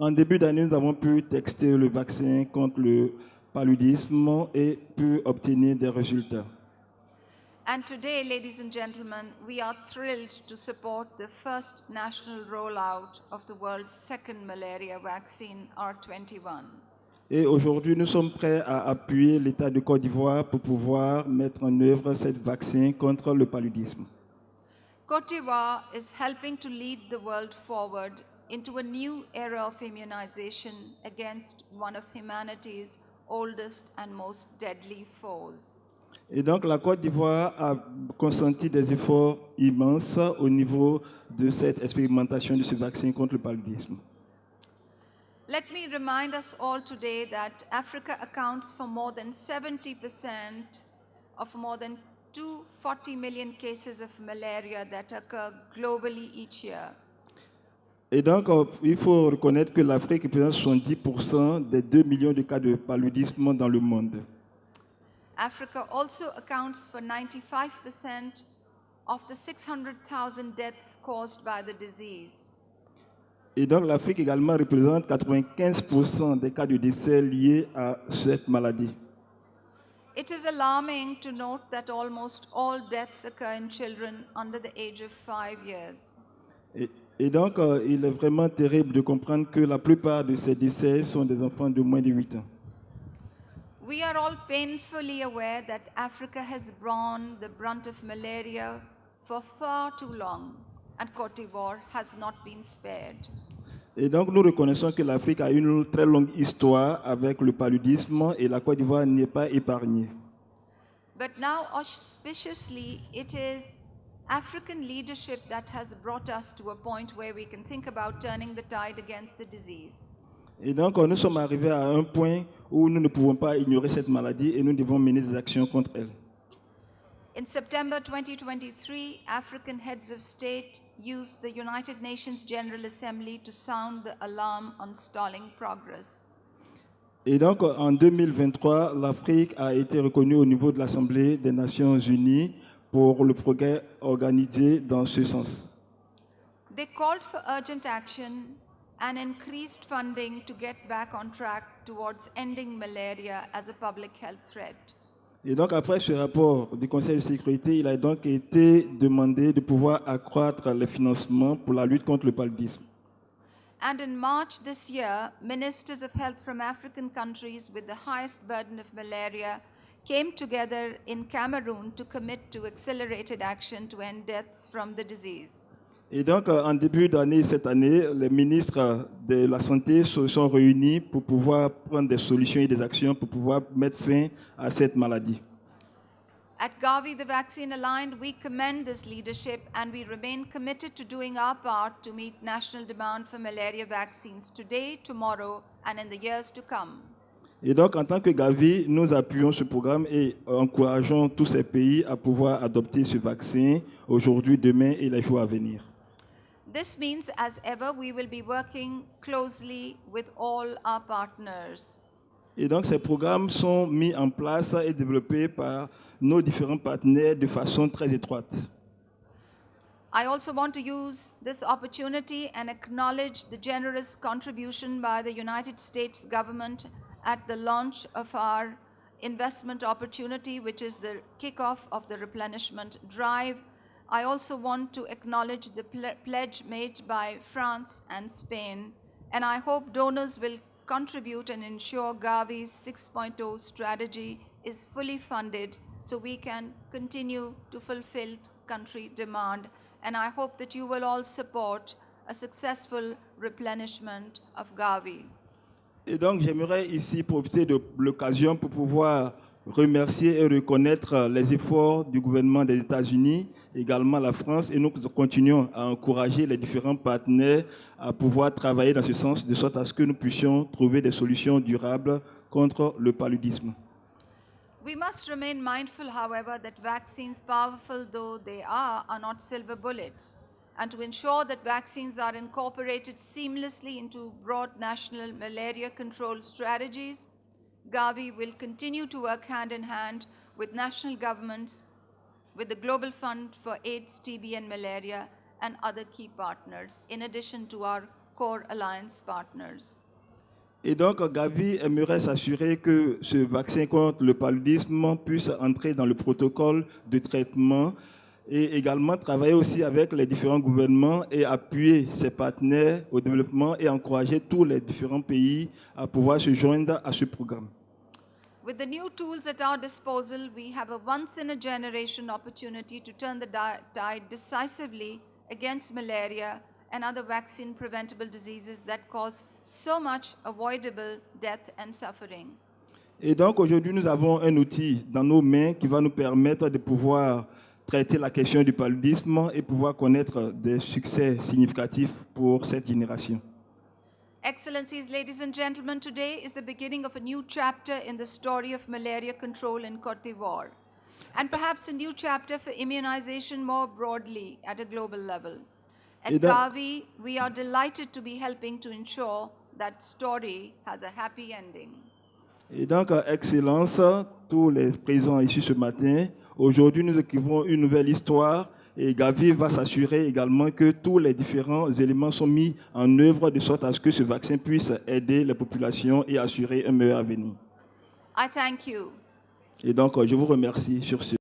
En début d'année, nous avons pu tester le vaccin contre le paludisme et pu obtenir des résultats. And today, ladies and gentlemen, we are thrilled to support the first national rollout of the world's second malaria vaccine, R21. Et aujourd'hui, nous sommes prêts à appuyer l'État de Côte d'Ivoire pour pouvoir mettre en œuvre ce vaccin contre le paludisme. Côte d'Ivoire is helping to lead the world forward into a new era of immunization against one of humanity's oldest and most deadly foes. Et donc, la Côte d'Ivoire a consenti des efforts immenses au niveau de cette expérimentation de ce vaccin contre le paludisme. Let me remind us all today that Africa accounts for more than 70% of more than 240 million cases of malaria that occur globally each year. Et donc, il faut reconnaître que l'Afrique représente 70% des 2 millions de cas de paludisme dans le monde. Africa also accounts for 95% of the 600,000 deaths caused by the disease. Et donc, l'Afrique également représente 95% des cas de décès liés à cette maladie. It is alarming to note that almost all deaths occur in children under the age of 5 years. Et donc, il est vraiment terrible de comprendre que la plupart de ces décès sont des enfants de moins de 8 ans. We are all painfully aware that Africa has borne the brunt of malaria for far too long, and Côte d'Ivoire has not been spared. Et donc, nous reconnaissons que l'Afrique a une très longue histoire avec le paludisme et la Côte d'Ivoire n'est pas épargnée. But now, auspiciously, it is African leadership that has brought us to a point where we can think about turning the tide against the disease. Et donc, nous sommes arrivés à un point où nous ne pouvons pas ignorer cette maladie et nous devons mener des actions contre elle. In September 2023, African heads of state used the United Nations General Assembly to sound the alarm on stalling progress. Et donc, en 2023, l'Afrique a été reconnue au niveau de l'Assemblée des Nations Unies pour le progrès organisé dans ce sens. They called for urgent action and increased funding to get back on track towards ending malaria as a public health threat. Et donc, après ce rapport du Conseil de sécurité, il a donc été demandé de pouvoir accroître les financements pour la lutte contre le paludisme. And in March this year, ministers of health from African countries with the highest burden of malaria came together in Cameroon to commit to accelerated action to end deaths from the disease. Et donc, en début d'année, cette année, les ministres de la Santé se sont réunis pour pouvoir prendre des solutions et des actions pour pouvoir mettre fin à cette maladie. At Gavi, the Vaccine Aligned, we commend this leadership and we remain committed to doing our part to meet national demand for malaria vaccines today, tomorrow, and in the years to come. Et donc, en tant que Gavi, nous appuyons ce programme et encourageons tous ces pays à pouvoir adopter ce vaccin aujourd'hui, demain et les jours à venir. This means, as ever, we will be working closely with all our partners. Et donc, ces programmes sont mis en place et développés par nos différents partenaires de façon très étroite. I also want to use this opportunity and acknowledge the generous contribution by the United States government at the launch of our investment opportunity, which is the kickoff of the replenishment drive. I also want to acknowledge the pledge made by France and Spain, and I hope donors will contribute and ensure Gavi's 6.0 strategy is fully funded so we can continue to fulfill country demand. And I hope that you will all support a successful replenishment of Gavi. Et donc, j'aimerais ici profiter de l'occasion pour pouvoir remercier et reconnaître les efforts du gouvernement des États-Unis, également la France, et nous continuons à encourager les différents partenaires à pouvoir travailler dans ce sens, de sorte à ce que nous puissions trouver des solutions durables contre le paludisme. We must remain mindful, however, that vaccines, powerful though they are not silver bullets. And to ensure that vaccines are incorporated seamlessly into broad national malaria control strategies, Gavi will continue to work hand in hand with national governments, with the Global Fund for AIDS, TB and Malaria, and other key partners, in addition to our core alliance partners. Et donc, Gavi aimerait s'assurer que ce vaccin contre le paludisme puisse entrer dans le protocole de traitement et également travailler aussi avec les différents gouvernements et appuyer ses partenaires au développement et encourager tous les différents pays à pouvoir se joindre à ce programme. With the new tools at our disposal, we have a once-in-a-generation opportunity to turn the tide decisively against malaria and other vaccine-preventable diseases that cause so much avoidable death and suffering. Et donc aujourd'hui, nous avons un outil dans nos mains qui va nous permettre de pouvoir traiter la question du paludisme et pouvoir connaître des succès significatifs pour cette génération. Excellencies, ladies and gentlemen, today is the beginning of a new chapter in the story of malaria control in Côte d'Ivoire, and perhaps a new chapter for immunization more broadly at a global level. At Gavi, we are delighted to be helping to ensure that story has a happy ending. Et donc, Excellence, tous les présents ici ce matin, aujourd'hui nous écrivons une nouvelle histoire et Gavi va s'assurer également que tous les différents éléments sont mis en œuvre de sorte à ce que ce vaccin puisse aider les populations et assurer un meilleur avenir. I thank you. Et donc, je vous remercie sur ce.